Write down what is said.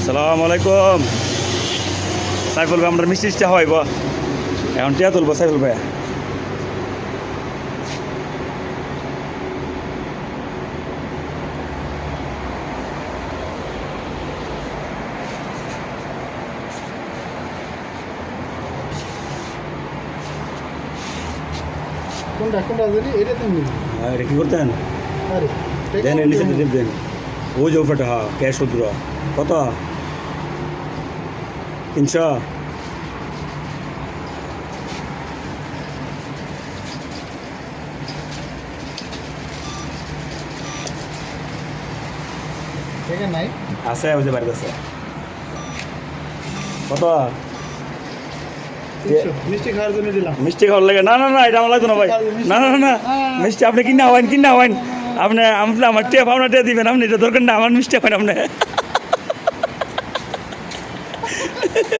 সালাম আলাইকুম। সাইফুল ভাই, আমরা মিষ্টি হইব এখন টিয়া তুলবো। সাইফুল ভাই কোনটা কোনটা জানি এটা তুমি এটা কি করতেন? আরে দেন নিচে টিপ দেন। ওই যে উপরটা, হ্যাঁ ক্যাশ উদ্র কত? 300। ঠিক নাই আছে ওই যে বাড়িতে আছে। কত? 300 মিষ্টি খাওয়ার জন্য দিলাম। মিষ্টি খাওয়ার লাগে? না না না, এটা আমার লাগতো না ভাই। না না না, মিষ্টি আপনি কিনা হওয়ান আপনি আমার টিয়া পাওনা টিয়া দিবেন। আপনি এটা দরকার না, আমার মিষ্টি হবেন আপনি।